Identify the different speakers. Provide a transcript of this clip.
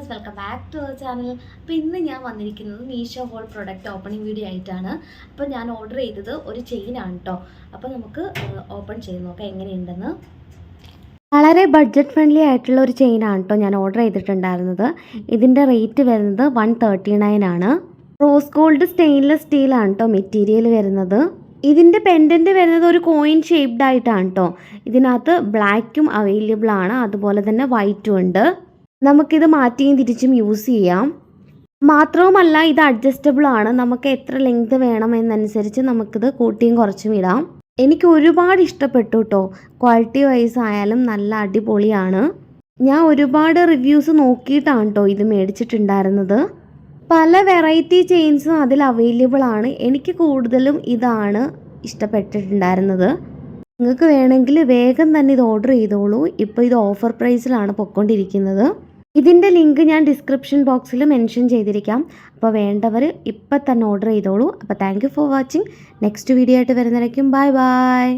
Speaker 1: Viewers, welcome back to our channel. അപ്പോൾ ഇന്ന് ഞാൻ വന്നിരിക്കുന്നത് Meesho haul product opening video ആയിട്ടാണ്. അപ്പോൾ ഞാൻ ഓർഡർ ചെയ്തത് ഒരു ചെയിനാണ് കേട്ടോ. അപ്പോൾ നമുക്ക് ഓപ്പൺ ചെയ്ത് നോക്കാം എങ്ങനെയുണ്ടെന്ന്. വളരെ ബഡ്ജറ്റ് ഫ്രണ്ട്ലി ആയിട്ടുള്ള ഒരു ചെയിനാണ് കേട്ടോ ഞാൻ ഓർഡർ ചെയ്തിട്ടുണ്ടായിരുന്നത്. ഇതിൻ്റെ റേറ്റ് വരുന്നത് 139 ആണ്. റോസ് ഗോൾഡ് സ്റ്റെയിൻലെസ് സ്റ്റീലാണ് കേട്ടോ മെറ്റീരിയൽ വരുന്നത്. ഇതിൻ്റെ പെൻഡൻറ്റ് വരുന്നത് ഒരു കോയിൻ ഷേപ്ഡ് ആയിട്ടാണ് കേട്ടോ. ഇതിനകത്ത് ബ്ലാക്കും അവൈലബിൾ ആണ്, അതുപോലെ തന്നെ വൈറ്റും ഉണ്ട്. നമുക്കിത് മാറ്റിയും തിരിച്ചും യൂസ് ചെയ്യാം. മാത്രവുമല്ല ഇത് അഡ്ജസ്റ്റബിൾ ആണ്. നമുക്ക് എത്ര ലെങ്ത് വേണമെന്നനുസരിച്ച് നമുക്കിത് കൂട്ടിയും കുറച്ചും ഇടാം. എനിക്ക് ഒരുപാട് ഇഷ്ടപ്പെട്ടു കേട്ടോ. ക്വാളിറ്റി വൈസ് ആയാലും നല്ല അടിപൊളിയാണ്. ഞാൻ ഒരുപാട് റിവ്യൂസ് നോക്കിയിട്ടാണ് കേട്ടോ ഇത് മേടിച്ചിട്ടുണ്ടായിരുന്നത്. പല വെറൈറ്റി ചെയിൻസും അതിൽ അവൈലബിൾ ആണ്. എനിക്ക് കൂടുതലും ഇതാണ് ഇഷ്ടപ്പെട്ടിട്ടുണ്ടായിരുന്നത്. നിങ്ങൾക്ക് വേണമെങ്കിൽ വേഗം തന്നെ ഇത് ഓർഡർ ചെയ്തോളൂ. ഇപ്പോൾ ഇത് ഓഫർ പ്രൈസിലാണ് പൊയ്ക്കൊണ്ടിരിക്കുന്നത്. ഇതിൻ്റെ ലിങ്ക് ഞാൻ ഡിസ്ക്രിപ്ഷൻ ബോക്സിൽ മെൻഷൻ ചെയ്തിരിക്കാം. അപ്പോൾ വേണ്ടവർ ഇപ്പം തന്നെ ഓർഡർ ചെയ്തോളൂ. അപ്പോൾ thank you for watching. Next video ആയിട്ട് വരുന്നവരേക്കും ബൈ ബൈ.